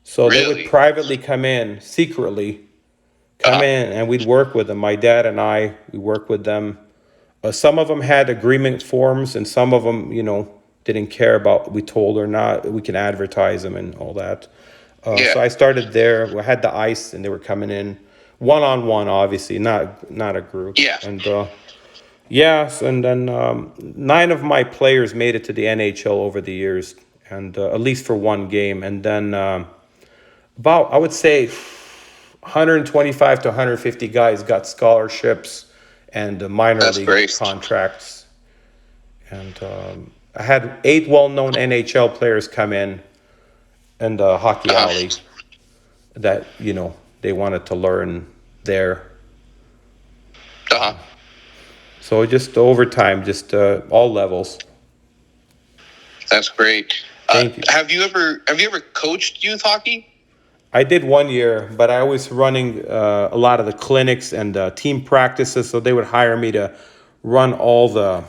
So they Really? would privately come in, secretly, come in, and we'd work with them. My dad and I, we worked with them. Some of them had agreement forms, and some of them, didn't care about we told or not. We can advertise them and all that. Yeah. So I started there. We had the ice, and they were coming in one-on-one, obviously, not a group. Yeah. And yes, and then 9 of my players made it to the NHL over the years, and at least for one game. And then about, I would say, 125 to 150 guys got scholarships and minor That's league great. contracts. And I had 8 well-known NHL players come in the Hockey Alley that, they wanted to learn there. So just over time, just all levels. That's great. Thank you. Have you ever coached youth hockey? I did 1 year, but I was running a lot of the clinics and team practices, so they would hire me to run all the,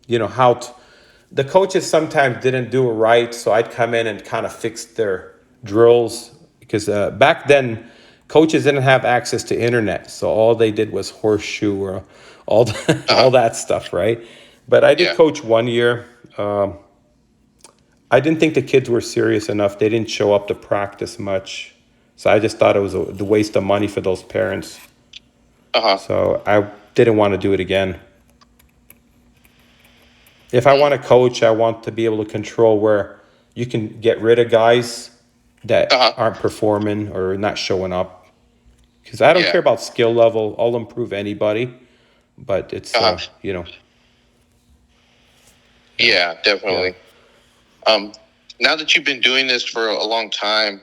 the coaches sometimes didn't do it right, so I'd come in and kind of fix their drills because back then coaches didn't have access to internet, so all they did was horseshoe or all that stuff, right? But I did coach 1 year. I didn't think the kids were serious enough. They didn't show up to practice much. So I just thought it was the waste of money for those parents. So I didn't want to do it again. If I want to coach, I want to be able to control where you can get rid of guys that aren't performing or not showing up. Because I don't care about skill level. I'll improve anybody. But it's, Yeah, definitely. Now that you've been doing this for a long time,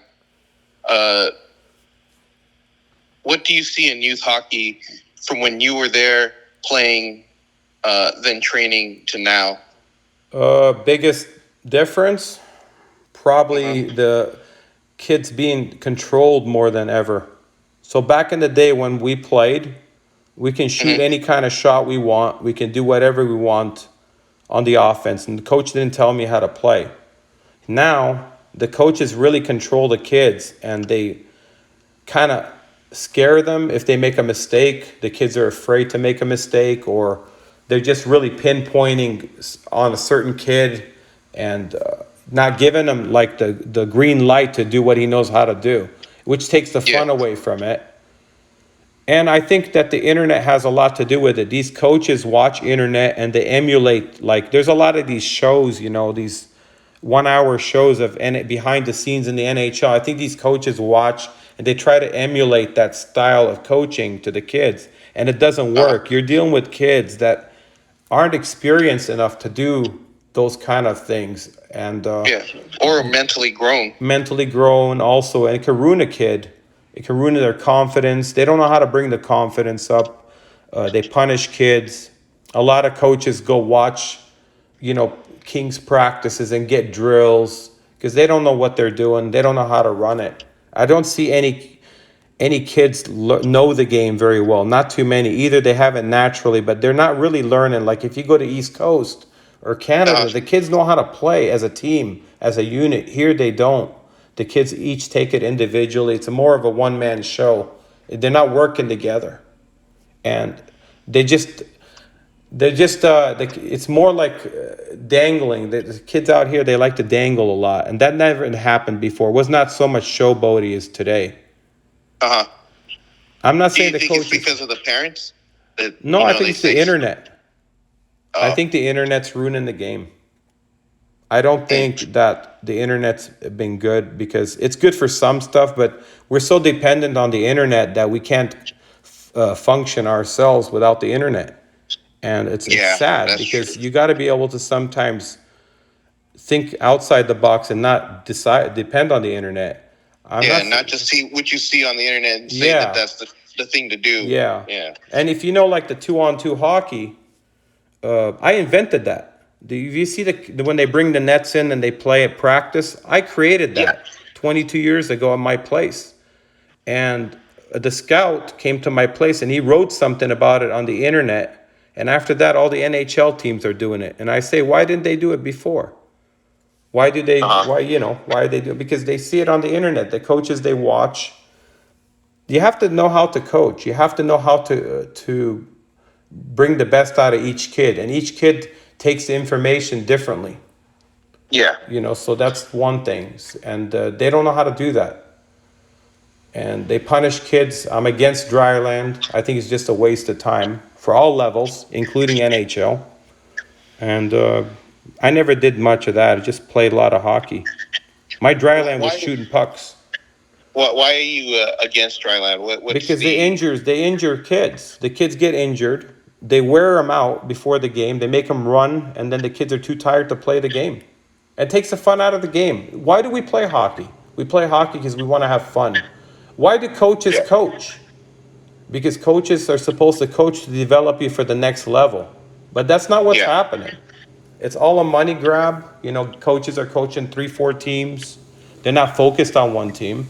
what do you see in youth hockey from when you were there playing, then training to now? Biggest difference? Probably the kids being controlled more than ever. So back in the day when we played, we can shoot any kind of shot we want. We can do whatever we want on the offense. And the coach didn't tell me how to play. Now, the coaches really control the kids, and they kind of scare them if they make a mistake. The kids are afraid to make a mistake, or they're just really pinpointing on a certain kid and not giving him like the green light to do what he knows how to do, which takes the fun away from it. And I think that the internet has a lot to do with it. These coaches watch internet and they emulate, like there's a lot of these shows, these 1 hour shows of behind the scenes in the NHL. I think these coaches watch and they try to emulate that style of coaching to the kids, and it doesn't work. You're dealing with kids that aren't experienced enough to do those kind of things. And Yeah. Or mentally grown. mentally grown also, and it can ruin a kid. It can ruin their confidence. They don't know how to bring the confidence up. They punish kids. A lot of coaches go watch, Kings practices and get drills because they don't know what they're doing. They don't know how to run it. I don't see any kids know the game very well. Not too many. Either they have it naturally, but they're not really learning. Like if you go to East Coast or Canada, the kids know how to play as a team, as a unit. Here they don't. The kids each take it individually. It's more of a one-man show. They're not working together, and they just it's more like dangling. The kids out here, they like to dangle a lot, and that never happened before. It was not so much showboaty as today. Uh huh. I'm not Do you saying the think it's coaches. because of the parents? That, No, you I know, think they it's the say, internet. I Oh, think the internet's ruining the game. I don't think that the internet's been good because it's good for some stuff, but we're so dependent on the internet that we can't function ourselves without the internet. And it's yeah, sad that's true. because you got to be able to sometimes think outside the box and not depend on the internet. I'm Yeah, not. not just see what you see on the internet and say that Yeah, that's the thing to do. yeah. Yeah. And if you know, like the 2-on-2 hockey, I invented that. Do you see when they bring the nets in and they play at practice? I created Yeah. that 22 years ago at my place. And the scout came to my place and he wrote something about it on the internet. And after that, all the NHL teams are doing it. And I say, why didn't they do it before? Why do they? Uh huh. Why they do it? Because they see it on the internet. The coaches they watch. You have to know how to coach. You have to know how to bring the best out of each kid, and each kid takes the information differently. Yeah. So that's one thing, and they don't know how to do that, and they punish kids. I'm against dry land. I think it's just a waste of time for all levels, including NHL. And I never did much of that. I just played a lot of hockey. My dry land was Why? shooting pucks Why are you against dryland? What's because the? they injure kids. The kids get injured. They wear them out before the game. They make them run, and then the kids are too tired to play the game. It takes the fun out of the game. Why do we play hockey? We play hockey because we want to have fun. Why do coaches Yeah. coach? Because coaches are supposed to coach to develop you for the next level. But that's not what's Yeah. happening. It's all a money grab. Coaches are coaching 3, 4 teams. They're not focused on one team.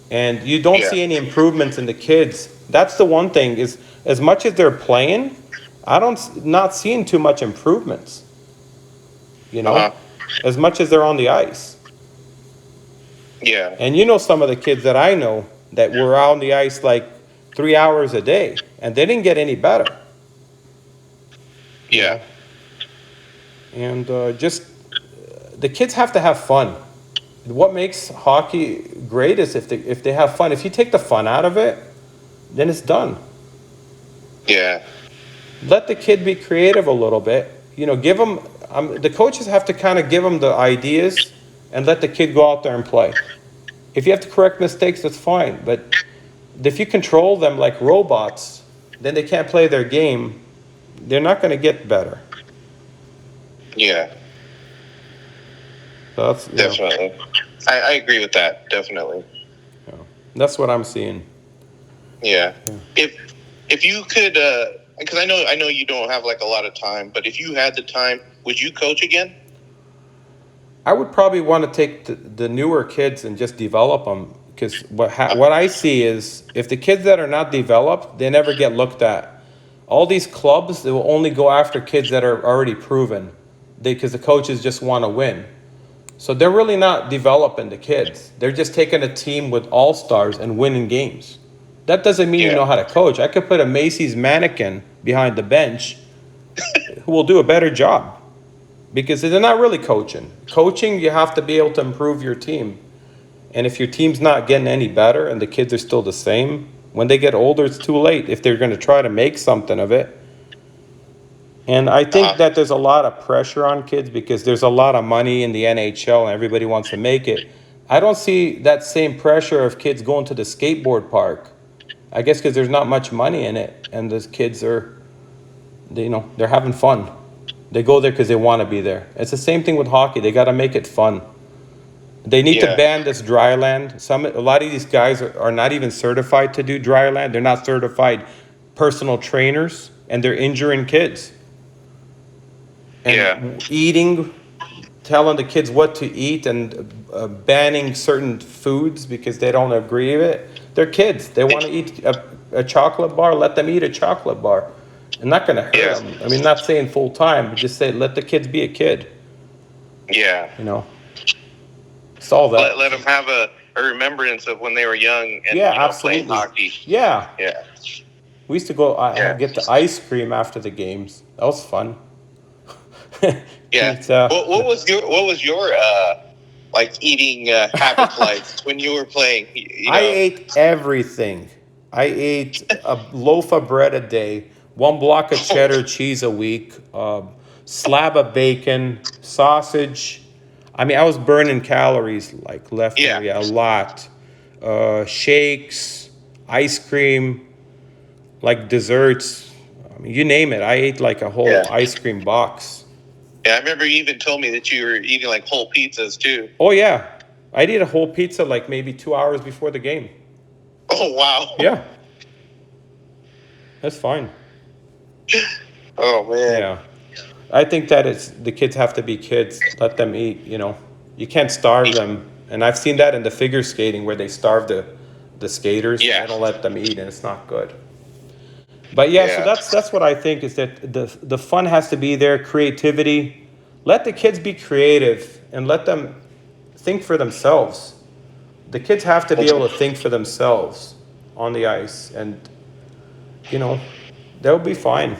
And you don't Yeah. see any improvements in the kids. That's the one thing is as much as they're playing, I don't not seeing too much improvements. You Uh huh. know, as much as they're on the ice. Yeah. And some of the kids that I know that were out on the ice like 3 hours a day, and they didn't get any better. Yeah. And just the kids have to have fun. What makes hockey great is if they have fun. If you take the fun out of it, then it's done. Yeah. Let the kid be creative a little bit. Give them. The coaches have to kind of give them the ideas and let the kid go out there and play. If you have to correct mistakes, that's fine. But if you control them like robots, then they can't play their game. They're not going to get better. Yeah. So Definitely. I agree with that. Definitely. that's what I'm seeing. Yeah. If you could, because I know you don't have like a lot of time, but if you had the time, would you coach again? I would probably want to take the newer kids and just develop them because what I see is if the kids that are not developed, they never get looked at. All these clubs, they will only go after kids that are already proven because the coaches just want to win. So they're really not developing the kids. They're just taking a team with all-stars and winning games. That doesn't mean you Yeah. know how to coach. I could put a Macy's mannequin behind the bench who will do a better job because they're not really coaching. Coaching, you have to be able to improve your team. And if your team's not getting any better and the kids are still the same, when they get older, it's too late if they're going to try to make something of it. And I think that there's a lot of pressure on kids because there's a lot of money in the NHL and everybody wants to make it. I don't see that same pressure of kids going to the skateboard park. I guess because there's not much money in it and those kids are, they're having fun. They go there because they want to be there. It's the same thing with hockey. They got to make it fun. They need to Yeah. ban this dry land. A lot of these guys are not even certified to do dry land. They're not certified personal trainers, and they're injuring kids. And Yeah. eating, telling the kids what to eat, and banning certain foods because they don't agree with it. They're kids. They want to eat a chocolate bar. Let them eat a chocolate bar. I'm not going to hurt Yeah. them. I mean, not saying full time, but just say let the kids be a kid. Yeah. You know, it's all that. Let them have a remembrance of when they were young and Yeah, playing absolutely. hockey. Yeah, Yeah. we used to go Yeah. get the ice cream after the games. That was fun. Yeah. It's, What was your like eating habits like when you were playing? You know? I ate everything. I ate a loaf of bread a day, one block of cheddar cheese a week, slab of bacon, sausage. I mean, I was burning calories like left Yeah. and right, a lot. Shakes, ice cream, like desserts. I mean, you name it. I ate like a whole Yeah. ice cream box. Yeah, I remember you even told me that you were eating like whole pizzas too. Oh yeah, I'd eat a whole pizza like maybe 2 hours before the game. Oh wow. Yeah, that's fine. Oh man. Yeah, I think that the kids have to be kids. Let them eat. You know, you can't starve them. And I've seen that in the figure skating where they starve the skaters. Yeah. They don't let them eat, and it's not good. But yeah, so Yeah. that's what I think is that the fun has to be there, creativity. Let the kids be creative and let them think for themselves. The kids have to be able to think for themselves on the ice, and you know, they'll be fine.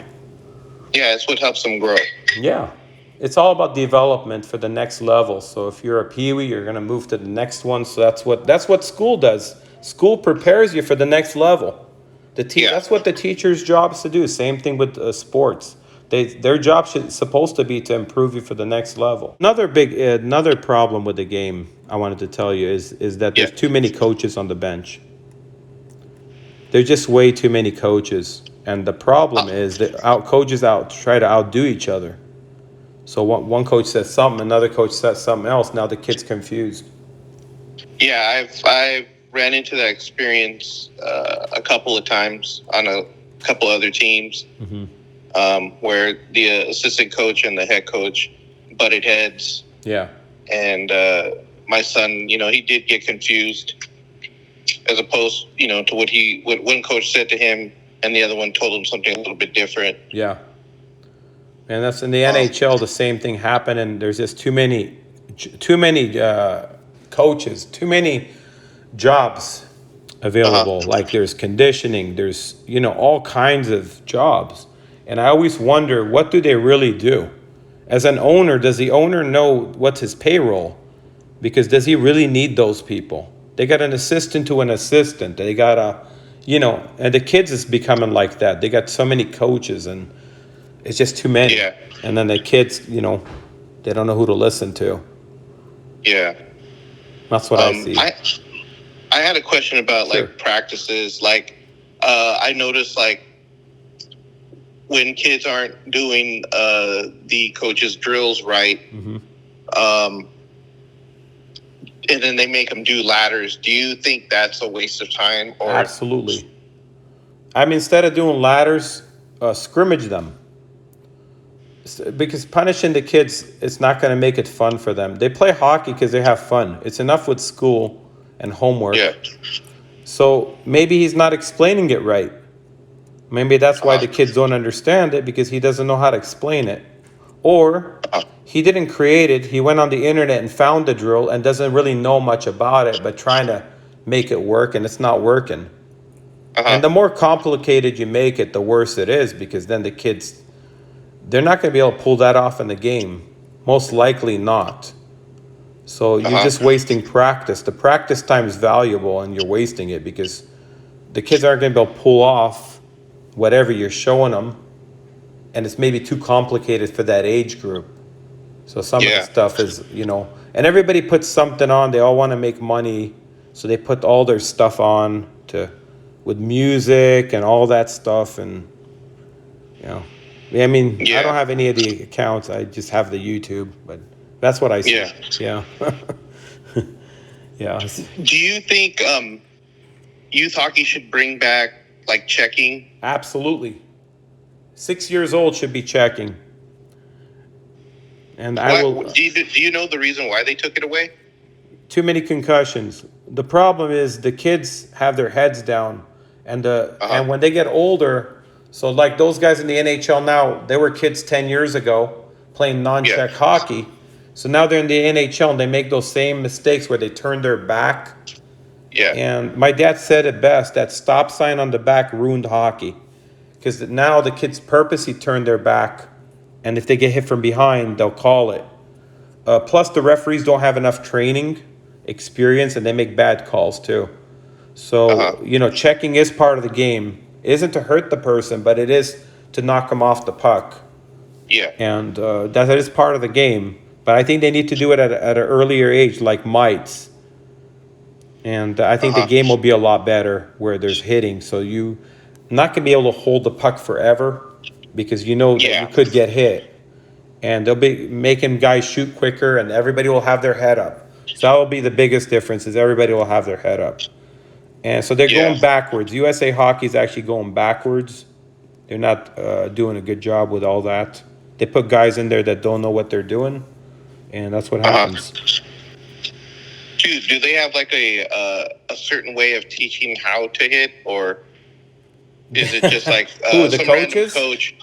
Yeah, it's what helps them grow. Yeah. It's all about development for the next level. So if you're a peewee, you're going to move to the next one. So that's what school does. School prepares you for the next level. Yeah. That's what the teacher's job is to do. Same thing with sports. Their job supposed to be to improve you for the next level. Another problem with the game I wanted to tell you is that there's Yeah. too many coaches on the bench. There's just way too many coaches, and the problem is that coaches try to outdo each other. So one coach says something, another coach says something else. Now the kid's confused. Yeah, I've ran into that experience a couple of times on a couple other teams, where the assistant coach and the head coach butted heads, Yeah, and my son, he did get confused, as opposed, to what one coach said to him, and the other one told him something a little bit different. yeah. And that's in the NHL. The same thing happened, and there's just too many coaches, too many jobs available. Like there's conditioning, there's all kinds of jobs, and I always wonder, what do they really do? As an owner, does the owner know what's his payroll? Because does he really need those people? They got an assistant to an assistant. They got and the kids is becoming like that. They got so many coaches, and it's just too many. Yeah. And then the kids, they don't know who to listen to. Yeah. That's what I see. I had a question about Sure. like practices. Like, I noticed like when kids aren't doing the coach's drills right, and then they make them do ladders. Do you think that's a waste of time? Or Absolutely. I mean, instead of doing ladders, scrimmage them. Because punishing the kids, it's not going to make it fun for them. They play hockey because they have fun. It's enough with school and homework. Yeah. So maybe he's not explaining it right. Maybe that's why the kids don't understand it, because he doesn't know how to explain it. Or he didn't create it. He went on the internet and found the drill and doesn't really know much about it, but trying to make it work, and it's not working. And the more complicated you make it, the worse it is, because then the kids, they're not going to be able to pull that off in the game. Most likely not. So you're just wasting practice. The practice time is valuable, and you're wasting it because the kids aren't going to be able to pull off whatever you're showing them, and it's maybe too complicated for that age group. So some of the stuff is, and everybody puts something on. They all want to make money, so they put all their stuff on with music and all that stuff, and I mean, I Yeah. don't have any of the accounts. I just have the YouTube, but that's what I see. Yeah. Yeah. Yeah. Do you think youth hockey should bring back like checking? Absolutely. 6 years old should be checking. And I What will. do you know the reason why they took it away? Too many concussions. The problem is the kids have their heads down, and and when they get older, so like those guys in the NHL now, they were kids 10 years ago playing non-check Yeah. hockey. So now they're in the NHL and they make those same mistakes where they turn their back. Yeah. And my dad said it best, that stop sign on the back ruined hockey. Because now the kids purposely turn their back, and if they get hit from behind, they'll call it. Plus, the referees don't have enough training experience, and they make bad calls too. So, checking is part of the game. It isn't to hurt the person, but it is to knock them off the puck. Yeah. And that is part of the game. But I think they need to do it at an earlier age, like mites. And I think the game will be a lot better where there's hitting. So you're not going to be able to hold the puck forever because you know that Yeah. you could get hit. And they'll be making guys shoot quicker, and everybody will have their head up. So that will be the biggest difference, is everybody will have their head up. And so they're going backwards. USA Hockey is actually going backwards. They're not doing a good job with all that. They put guys in there that don't know what they're doing, and that's what happens. Do they have like a certain way of teaching how to hit, or is it just like Who, the some random coaches? coach?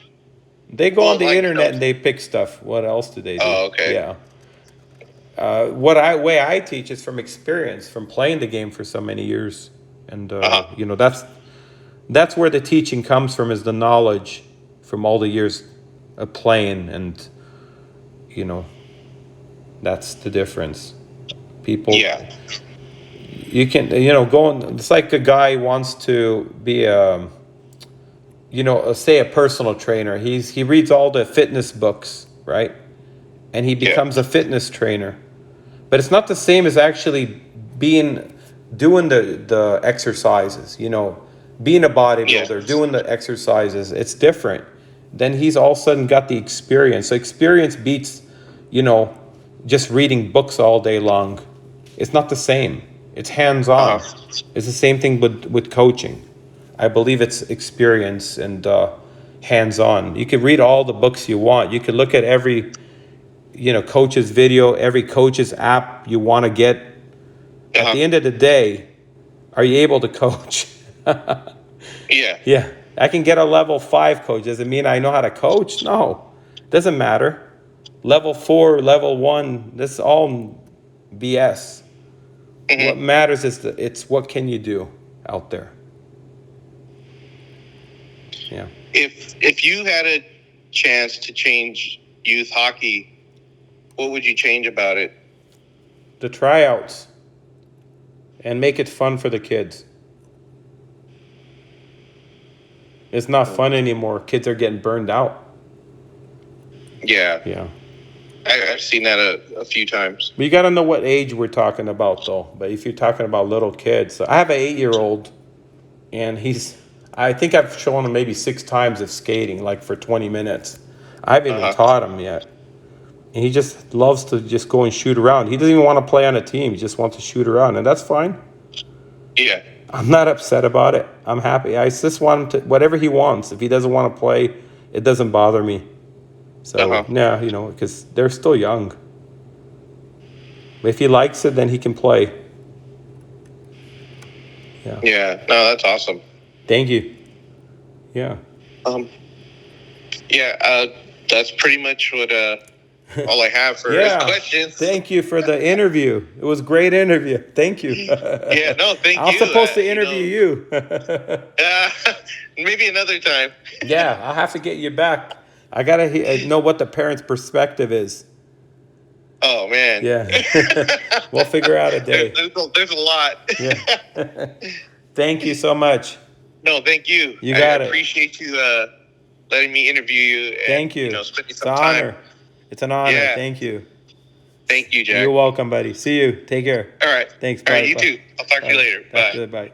They go Well, on the like, internet and they pick stuff. What else do they do? Oh, okay. Yeah. Way I teach is from experience, from playing the game for so many years, and that's where the teaching comes from, is the knowledge from all the years of playing, and that's the difference. People, Yeah. you can it's like a guy wants to be say a personal trainer. He reads all the fitness books, right? And he becomes a fitness trainer. But it's not the same as actually doing the exercises, being a bodybuilder, doing the exercises. It's different. Then he's all of a sudden got the experience. So experience beats, just reading books all day long. It's not the same. It's hands-on. It's the same thing with coaching. I believe it's experience and hands-on. You can read all the books you want. You can look at every coach's video, every coach's app you want to get. At the end of the day, are you able to coach? Yeah. Yeah. I can get a level 5 coach. Does it mean I know how to coach? No. Doesn't matter. Level 4, level 1, this is all BS. What matters is it's what can you do out there. Yeah. If you had a chance to change youth hockey, what would you change about it? The tryouts, and make it fun for the kids. It's not fun anymore. Kids are getting burned out. Yeah. Yeah. I've seen that a few times. But you got to know what age we're talking about, though. But if you're talking about little kids, so I have an 8-year-old, and I think I've shown him maybe 6 times of skating, like for 20 minutes. I haven't even taught him yet. And he just loves to just go and shoot around. He doesn't even want to play on a team. He just wants to shoot around, and that's fine. Yeah. I'm not upset about it. I'm happy. I just want him to, whatever he wants. If he doesn't want to play, it doesn't bother me. So, yeah, because they're still young. But if he likes it, then he can play. Yeah. Yeah. No, that's awesome. Thank you. Yeah. That's pretty much what all I have for questions. Thank you for the interview. It was a great interview. Thank you. Yeah, no, thank you. I was supposed to interview you. Maybe another time. Yeah, I'll have to get you back. I got to know what the parents' perspective is. Oh, man. Yeah. We'll figure out a day. There's a lot. Yeah. Thank you so much. No, thank you. You got it. I appreciate you letting me interview you. And, thank you. Spending It's some an time. honor. It's an honor. Yeah. Thank you. Thank you, Jack. You're welcome, buddy. See you. Take care. All right. Thanks. All Bye. right, you Bye. too. I'll talk to you later. Bye. Bye.